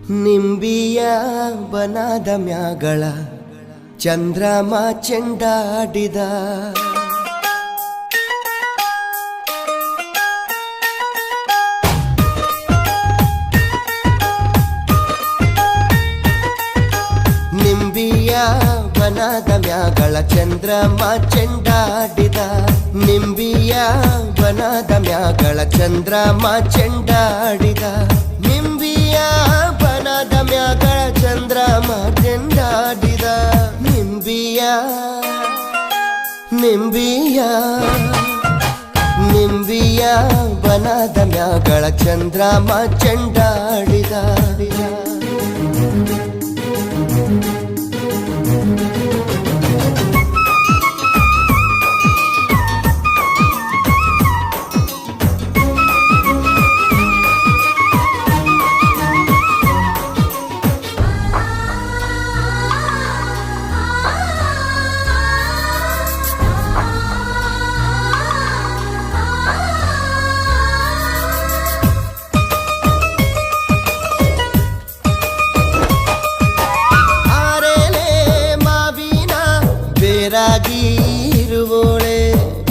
ನಿಂಬಿಯ ಬನದ ಮ್ಯಾಗಳ ಚಂದ್ರಮ ಚೆಂಡಾಡಿದ ನಿಂಬಿಯ ಬನದ ಮ್ಯಾಗಳ ಚಂದ್ರಮ ಚೆಂಡಾಡಿದ ನಿಂಬಿಯ ಬನದ ಮ್ಯಾಗಳ ಚಂದ್ರಮ ಚೆಂಡಾಡಿದ ನಿಂಬಿಯ ಬನದ ಮ್ಯಾಗಳ ಚಂದ್ರಮ ಚೆಂಡಾಡಿದ ನಿಂಬಿಯ ನಿಂಬಿಯ ನಿಂಬಿಯ ಬನದ ಮ್ಯಾಗಳ ಚಂದ್ರಮ ಚೆಂಡಾಡಿದ ಇರುವೋಳೆ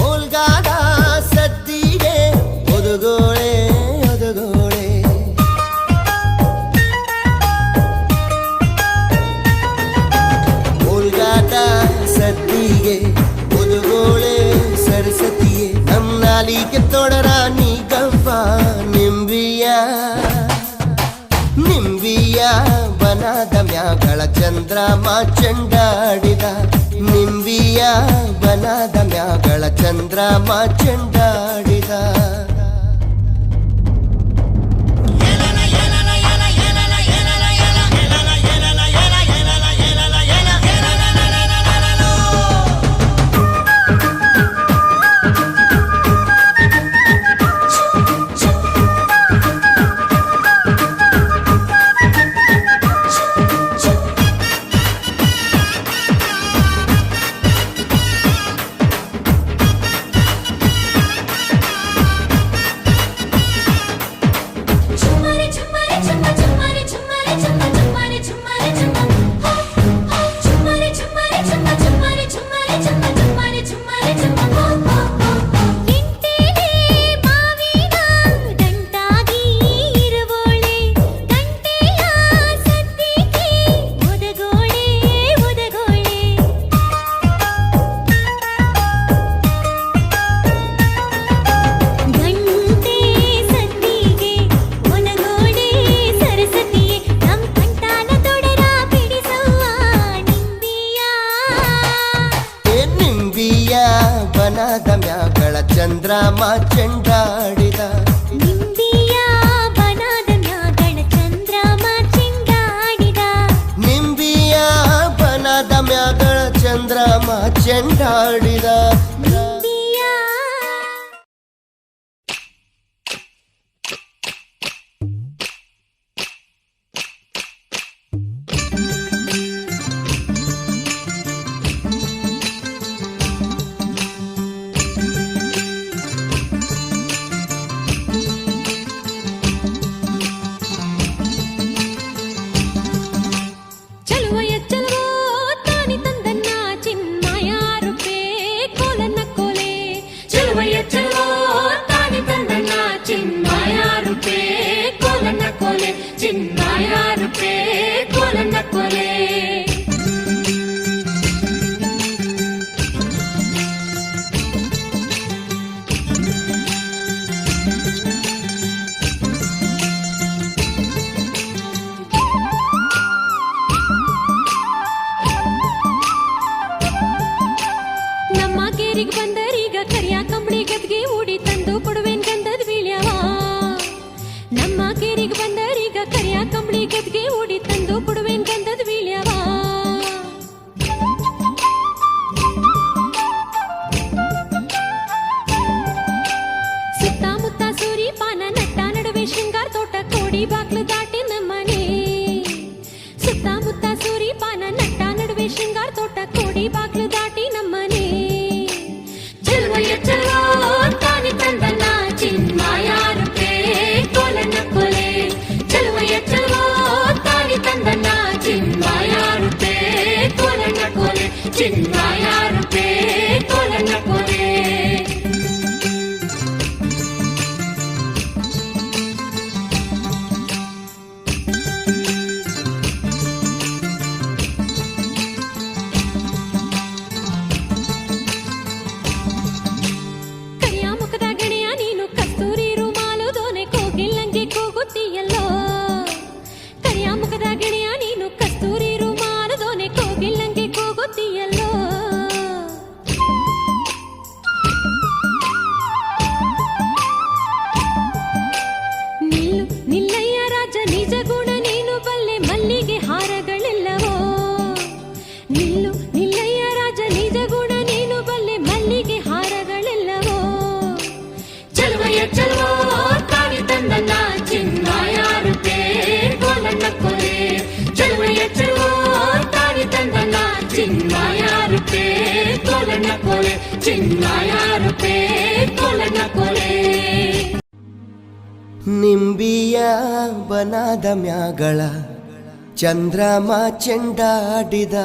ಓಲ್ಗಾದ ಸದ್ದಿಗೆ ಒದಗೋಳೆ ಒದಗೋಳೆ ಓಲ್ಗಾದ ಸದ್ದಿಗೆ ಒದಗೋಳೆ ಸರಸ್ವತಿಯೇ ನಮ್ಮ ನಾಲಿಗೆ ತೊಡರ ನೀ ಗವ್ವ ನಿಂಬಿಯ ನಿಂಬಿಯ ಬನದ ಮ್ಯಾಗಳ ಚಂದ್ರಮ ಚೆಂಡಾಡಿದ ನಿಂಬಿಯ ಬನದ ಮ್ಯಾಗಳ ಚಂದ್ರಮ ಚೆಂಡಾಡಿದ ಬನದ ಮ್ಯಾಗಳ ಚಂದ್ರಮ ಚೆಂಡಾಡಿದ ನಿಂಬಿಯ ಬನದ ಮ್ಯಾಗಳ ಚಂದ್ರಮ ಚೆಂಡಾಡಿದ ನಿಂಬಿಯ ಬನದ ಮ್ಯಾಗಳ ಚಂದ್ರಮ ಚೆಂಡಾಡಿದ ಬಂದರೀಗ ಕರಿಯ ಕಂಬಳಿ ಗದ್ಗೆ ಉಡಿ ತಂದು ಕೊಡುವೆನ್ ಗಂಧದ ಬೀಳ್ಯವ ನಮ್ಮ ಕೇರಿಗೆ ಬಂದರೀಗ ಕರಿಯ ಕಂಬಳಿ ಗದ್ಗೆ ಉಡಿ ತಂದು ಚಚ್ಚೋ ತಾಳಿ ತಂದನ ಚಿನ್ಮಯ ರೂಪೇ ಕೋಲಣ್ಣ ಕೋಲೆ ಚಿನ್ಮಯ ರೂಪೇ ಕೋಲಣ್ಣ ಕೋಲೆ ನಿಂಬಿಯ ಬನದ ಮ್ಯಾಗಳ ಚಂದ್ರಮ ಚೆಂಡಾಡಿದ